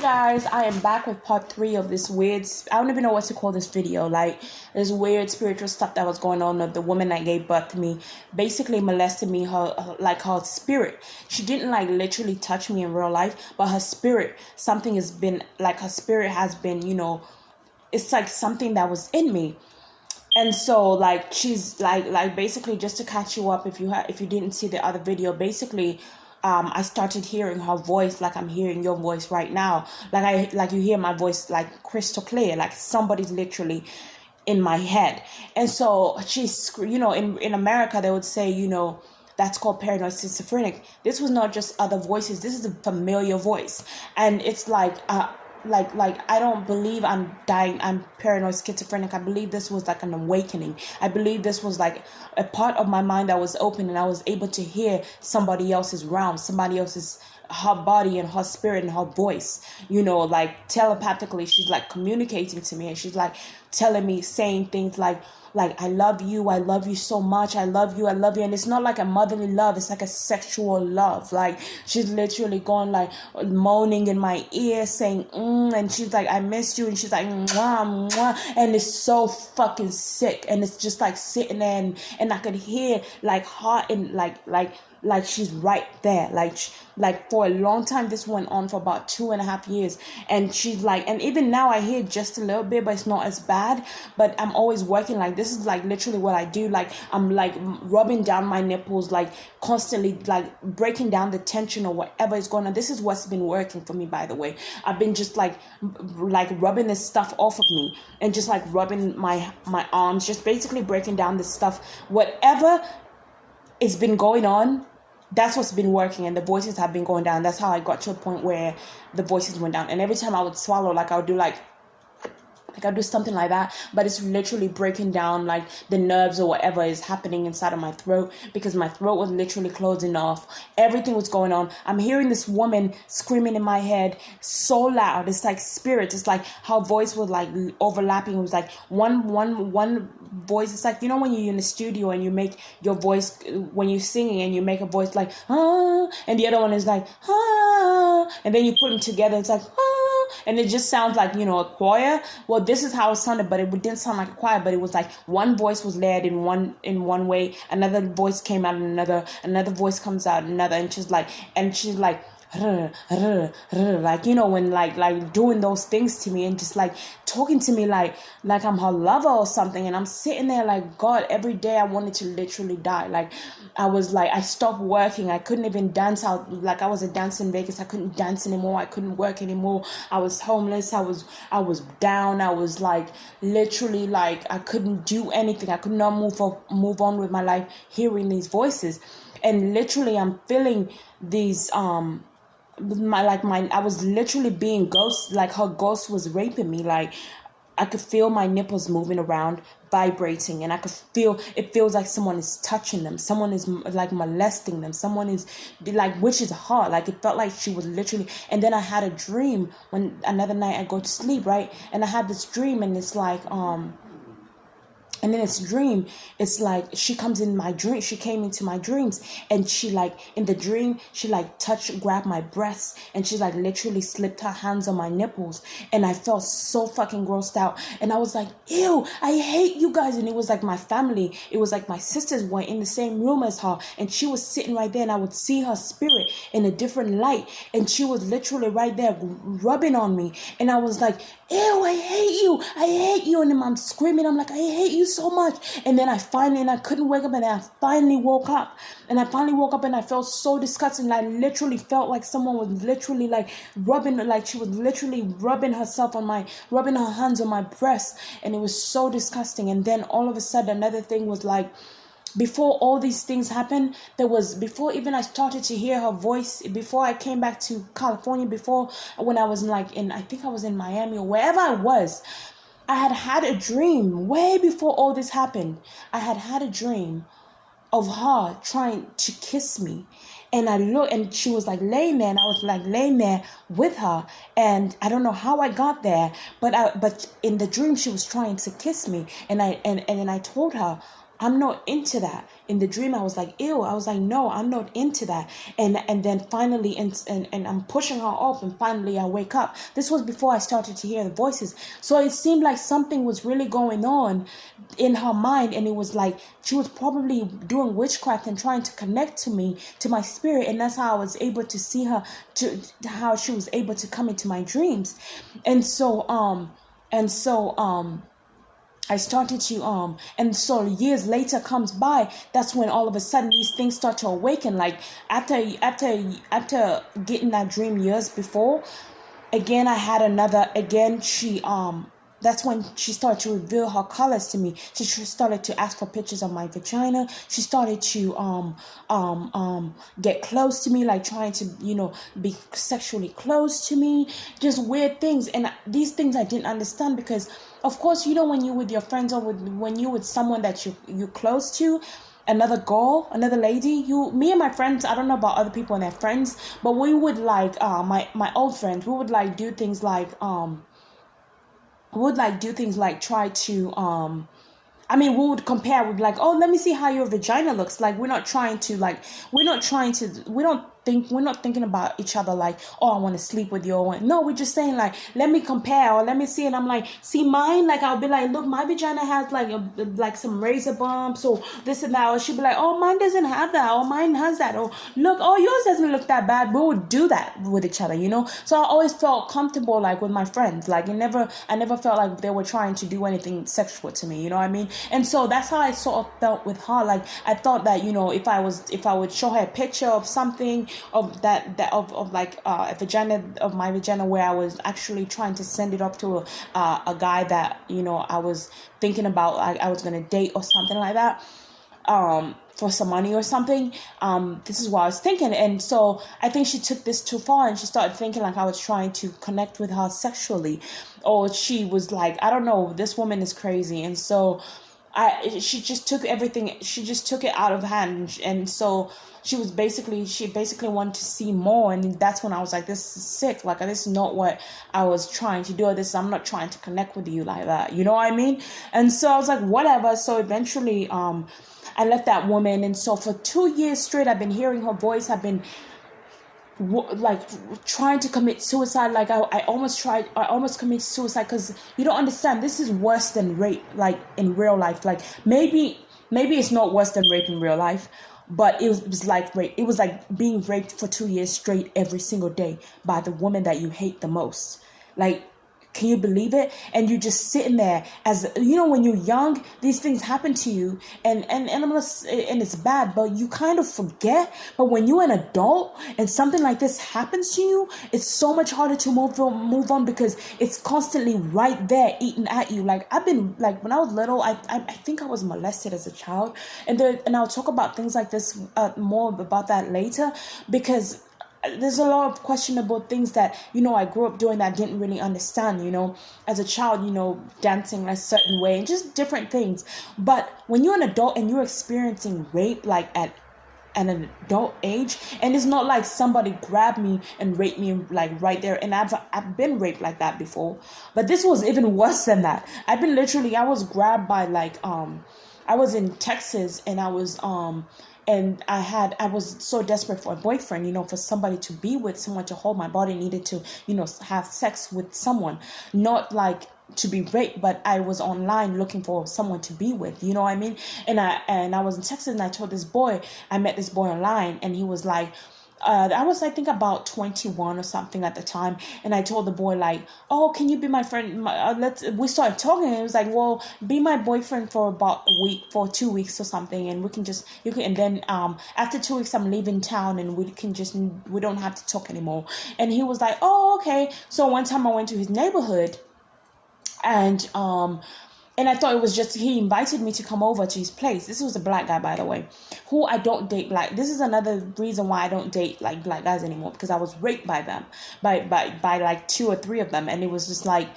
Guys, I am back with part 3 of this weird, I don't even know what to call this video, like this weird spiritual stuff that was going on of the woman that gave birth to me, basically molested me, her spirit. She didn't like literally touch me in real life, but her spirit, something has been, like her spirit has been, it's like something that was in me. And so like she's like basically, just to catch you up, if you didn't see the other video, basically I started hearing her voice like I'm hearing your voice right now. Like you hear my voice like crystal clear, like somebody's literally in my head. And so she's, in America they would say, that's called paranoid schizophrenic. This was not just other voices. This is a familiar voice. And it's like I don't believe I'm dying. I'm paranoid schizophrenic. I believe this was like an awakening. I believe this was like a part of my mind that was open, and I was able to hear somebody else's realm, somebody else's, her body and her spirit and her voice, like telepathically. She's like communicating to me, and she's like telling me, saying things like I love you so much, I love you. And it's not like a motherly love, it's like a sexual love. Like she's literally going like moaning in my ear, saying and she's like, I miss you, and she's like mwah, mwah. And it's so fucking sick, and it's just like sitting there, and I could hear like heart and like she's right there. Like for a long time, this went on for about 2.5 years, and she's like, and even now I hear just a little bit, but it's not as bad. But I'm always working, like this is like literally what I do. Like I'm like rubbing down my nipples, like constantly, like breaking down the tension or whatever is going on. This is what's been working for me, by the way. I've been just like rubbing this stuff off of me, and just like rubbing my arms, just basically breaking down this stuff, whatever it's been going on. That's what's been working, and the voices have been going down. That's how I got to a point where the voices went down. And every time I would swallow, like I would do I'll do something like that, but it's literally breaking down like the nerves or whatever is happening inside of my throat, because my throat was literally closing off. Everything was going on. I'm hearing this woman screaming in my head so loud. It's like spirit. It's like her voice was like overlapping. It was like one voice. It's like, when you're in the studio and you make your voice, when you're singing and you make a voice like ah, and the other one is like ah, and then you put them together, it's like ah, and it just sounds like, a choir. Well, this is how it sounded, but it didn't sound like a choir. But it was like one voice was led in one way, another voice came out in another voice comes out in another, and she's like like, when like doing those things to me, and just like talking to me like I'm her lover or something. And I'm sitting there like, God, every day I wanted to literally die. Like I was like, I stopped working. I couldn't even dance out. Like I was a dancer in Vegas. I couldn't dance anymore. I couldn't work anymore. I was homeless. I was down. I was like literally like I couldn't do anything. I could not move on with my life, hearing these voices. And literally I'm feeling these I was literally being ghost, like her ghost was raping me. Like I could feel my nipples moving around, vibrating, and I could feel, it feels like someone is touching them, someone is like molesting them, someone is like, which is hard. Like it felt like she was literally. And then I had a dream when another night I go to sleep, right, and I had this dream, and it's like and in this dream, it's like she comes in my dream. She came into my dreams, and she like in the dream, she like grabbed my breasts, and she like literally slipped her hands on my nipples, and I felt so fucking grossed out. And I was like, ew, I hate you guys. And it was like my family. It was like my sisters were in the same room as her, and she was sitting right there, and I would see her spirit in a different light, and she was literally right there rubbing on me, and I was like, ew, I hate you. And then I'm screaming, I'm like, I hate you so much. And then I couldn't wake up, and then I finally woke up, and I felt so disgusting. I literally felt like someone was literally like rubbing, like she was literally rubbing her hands on my breast, and it was so disgusting. And then all of a sudden, another thing was like, before all these things happened, before even I started to hear her voice, before I came back to California, before when I was I think I was in Miami or wherever I was, I had a dream way before all this happened. I had a dream of her trying to kiss me. And I looked, and she was like laying there, and I was like laying there with her. And I don't know how I got there, but in the dream she was trying to kiss me. And then I told her, I'm not into that. In the dream, I was like, ew. I was like, no, I'm not into that. And then finally, and I'm pushing her off, and finally I wake up. This was before I started to hear the voices. So it seemed like something was really going on in her mind, and it was like she was probably doing witchcraft and trying to connect to me, to my spirit, and that's how I was able to see her, to how she was able to come into my dreams. And so I started to and so years later comes by. That's when all of a sudden these things start to awaken. Like after getting that dream years before, again I had another. Again, she that's when she started to reveal her colors to me. She started to ask for pictures of my vagina. She started to get close to me, like trying to, be sexually close to me. Just weird things. And these things I didn't understand because, of course, when you're with your friends or when you're with someone that you're close to, another girl, another lady, me and my friends, I don't know about other people and their friends, but we would like, my old friends, we would like do things like, try to we would compare. We'd be like, oh, let me see how your vagina looks. Like, we're not thinking about each other like, oh, I want to sleep with you. No, we're just saying like, let me compare, or let me see. And I'm like, see mine. Like, I'll be like, look, my vagina has like some razor bumps or this and that. Or she'll be like, oh, mine doesn't have that. Or mine has that. Or look, oh, yours doesn't look that bad. We would do that with each other, So I always felt comfortable like with my friends. Like, I never felt like they were trying to do anything sexual to me. You know what I mean? And so that's how I sort of felt with her. Like, I thought that, if I would show her a picture of something, of a vagina, of my vagina, where I was actually trying to send it up to a guy that I was thinking about, like I was gonna date or something like that, for some money or something. This is what I was thinking. And so I think she took this too far, and she started thinking like I was trying to connect with her sexually, or she was like, I don't know, this woman is crazy. And so she just took everything. She just took it out of hand, and so she basically wanted to see more. And that's when I was like, this is sick. Like, this is not what I was trying to do. I'm not trying to connect with you like that. You know what I mean? And so I was like, whatever. So eventually, I left that woman. And so for 2 years straight, I've been hearing her voice. I've been like trying to commit suicide. Like, I almost committed suicide, because you don't understand, this is worse than rape, like in real life. Like, maybe it's not worse than rape in real life, but it was like rape. It was like being raped for 2 years straight every single day by the woman that you hate the most. Like, can you believe it? And you're just sitting there, as when you're young, these things happen to you, and it's bad, but you kind of forget. But when you're an adult and something like this happens to you, it's so much harder to move on, because it's constantly right there eating at you. Like, I've been, like, when I was little, I think I was molested as a child, and I'll talk about things like this, more about that later, because there's a lot of questionable things that, I grew up doing that I didn't really understand, as a child, dancing a certain way and just different things. But when you're an adult and you're experiencing rape, like at an adult age, and it's not like somebody grabbed me and raped me like right there, and I've been raped like that before, but this was even worse than that. I was grabbed by like, I was in Texas, and I was I was so desperate for a boyfriend, for somebody to be with, someone to hold my body, needed to, have sex with someone, not like to be raped, but I was online looking for someone to be with, you know what I mean? And I was in Texas, and I met this boy online, and he was like, I was, I think, about 21 or something at the time, and I told the boy like, oh, can you be my friend? We started talking, and it was like, well, be my boyfriend for about a week, for 2 weeks or something, and and then after 2 weeks I'm leaving town, and we don't have to talk anymore. And he was like, oh, okay. So one time I went to his neighborhood, and I thought it was just, he invited me to come over to his place. This was a black guy, by the way, who I don't date black. This is another reason why I don't date like black guys anymore, because I was raped by them, by like 2 or 3 of them. And it was just like,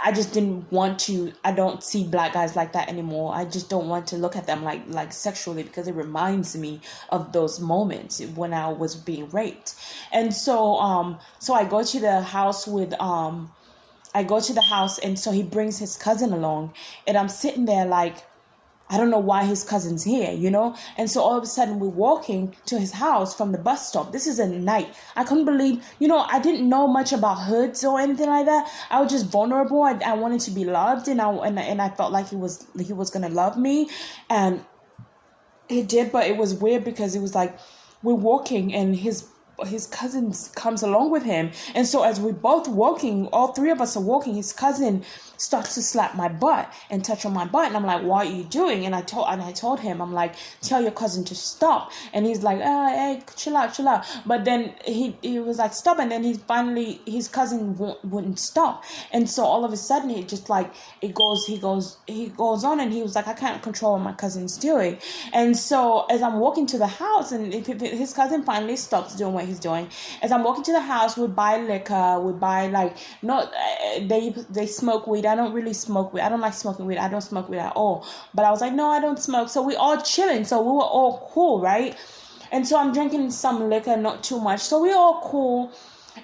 I just didn't want to, I don't see black guys like that anymore. I just don't want to look at them like sexually, because it reminds me of those moments when I was being raped. And so, so I go to the house and so he brings his cousin along, and I'm sitting there like, I don't know why his cousin's here, you know? And so all of a sudden we're walking to his house from the bus stop. This is at night. I couldn't believe, you know, I didn't know much about hoods or anything like that. I was just vulnerable. I wanted to be loved, and I felt like he was going to love me, and he did. But it was weird because it was like we're walking and his cousin comes along with him. And so as we're both walking, all three of us are walking, his cousin starts to slap my butt and touch on my butt. And I'm like, what are you doing? And I told him, I'm like, tell your cousin to stop. And he's like, hey, chill out. But then he was like, stop. And then his cousin wouldn't stop. And so all of a sudden it just like, he goes on, and he was like, I can't control what my cousin's doing. And so as I'm walking to the house, and if his cousin finally stops doing what he's doing, as I'm walking to the house, we buy liquor, we buy like, they smoke weed. I don't really smoke weed. I don't like smoking weed. I don't smoke weed at all. But I was like, no, I don't smoke. So we all chilling. So we were all cool, right? And so I'm drinking some liquor, not too much. So we all cool.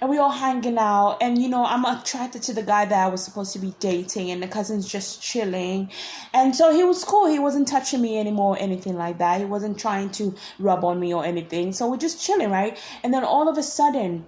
And we all hanging out. And, you know, I'm attracted to the guy that I was supposed to be dating. And the cousin's just chilling. And so he was cool. He wasn't touching me anymore or anything like that. He wasn't trying to rub on me or anything. So we're just chilling, right? And then all of a sudden,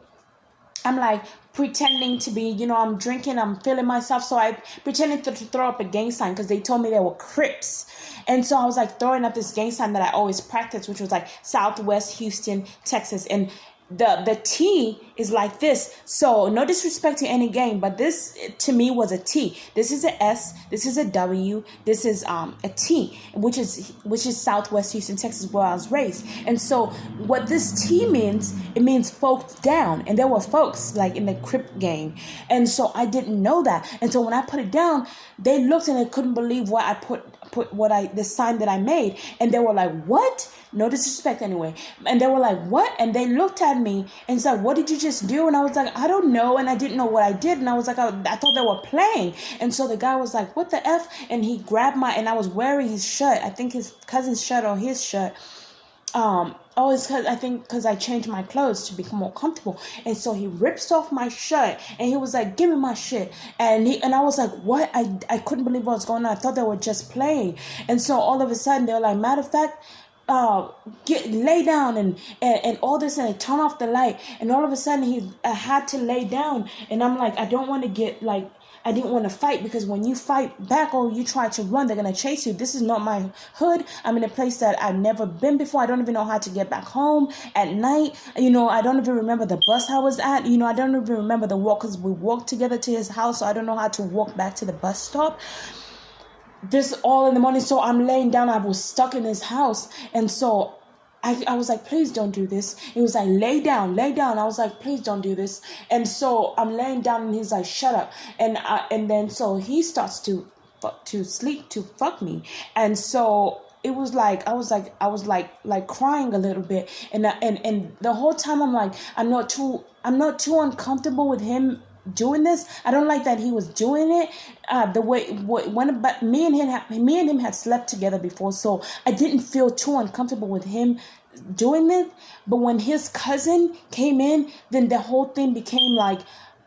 I'm like pretending to be, you know, I'm drinking, I'm feeling myself. So I pretended to throw up a gang sign because they told me they were Crips. And so I was like throwing up this gang sign that I always practice, which was like Southwest Houston, Texas. And the T is like this. So no disrespect to any gang, but this to me was a T. This is a S, this is a W, this is a T, which is Southwest Houston, Texas, where I was raised. And so what this T means, it means folks down. And there were folks like in the Crip gang. And so I didn't know that. And so when I put it down, they looked and they couldn't believe what I put the sign that I made. And they were like, what? No disrespect anyway. And they were like, what? And they looked at me and said, what did you just do? And I was like, I don't know. And I didn't know what I did. And I was like, I thought they were playing. And so the guy was like, what the F? And he grabbed and I was wearing his shirt. I think his cousin's shirt or his shirt. Because I changed my clothes to become more comfortable. And so he rips off my shirt and he was like, give me my shit. And I was like, what? I couldn't believe what was going on. I thought they were just playing. And so all of a sudden they were like, matter of fact, lay down and all this, and I turn off the light, and all of a sudden I had to lay down, and I'm like, I don't want to get like, I didn't want to fight, because when you fight back or you try to run, they're going to chase you. This is not my hood. I'm in a place that I've never been before. I don't even know how to get back home at night. You know, I don't even remember the bus I was at. You know, I don't even remember the walk, because we walked together to his house, so I don't know how to walk back to the bus stop. This all in the morning. So I'm laying down. I was stuck in his house. And so I was like, please don't do this. He was like, lay down. I was like, please don't do this. And so I'm laying down and he's like, shut up. And then so he starts to sleep, to fuck me. And so it was like, I was like crying a little bit. And the whole time I'm like, I'm not too uncomfortable with him doing this. I don't like that he was doing it but me and him had slept together before, so I didn't feel too uncomfortable with him doing it. But when his cousin came in, then the whole thing became like,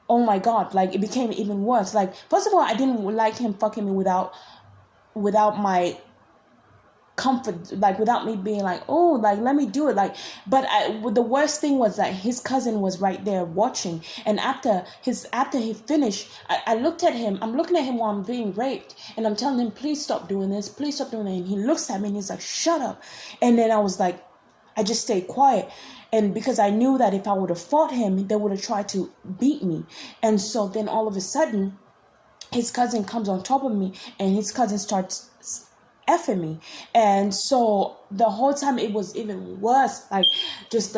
oh my God, like it became even worse. Like, first of all, I didn't like him fucking me without my comfort, like without me being like, oh, like let me do it, like. But the worst thing was that his cousin was right there watching, and after he finished, I looked at him. I'm looking at him while I'm being raped, and I'm telling him, please stop doing this, please stop doing that. And he looks at me and he's like, shut up. And then I was like, I just stayed quiet. And because I knew that if I would have fought him, they would have tried to beat me. And so then all of a sudden, his cousin comes on top of me, and his cousin starts effing me. And so the whole time it was even worse, like just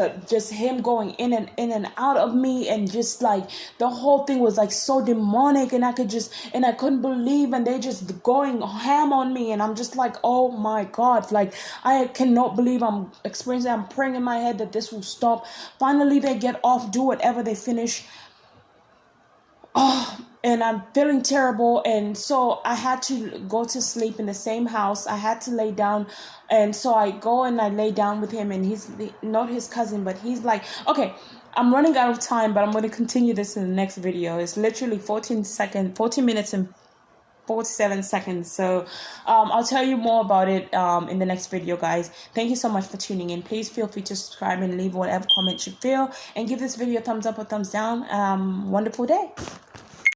him going in and out of me, and just like the whole thing was like so demonic, and I couldn't believe, and they just going ham on me, and I'm just like, oh my God, like I cannot believe I'm experiencing. I'm praying in my head that this will stop. Finally they get off, do whatever they finish. And I'm feeling terrible. And so I had to go to sleep in the same house. I had to lay down. And so I go and I lay down with him, and he's not his cousin, but he's like, okay, I'm running out of time, but I'm going to continue this in the next video. It's literally 14 minutes and 47 seconds. So I'll tell you more about it in the next video, guys. Thank you so much for tuning in. Please feel free to subscribe and leave whatever comments you feel, and give this video a thumbs up or thumbs down. Wonderful day.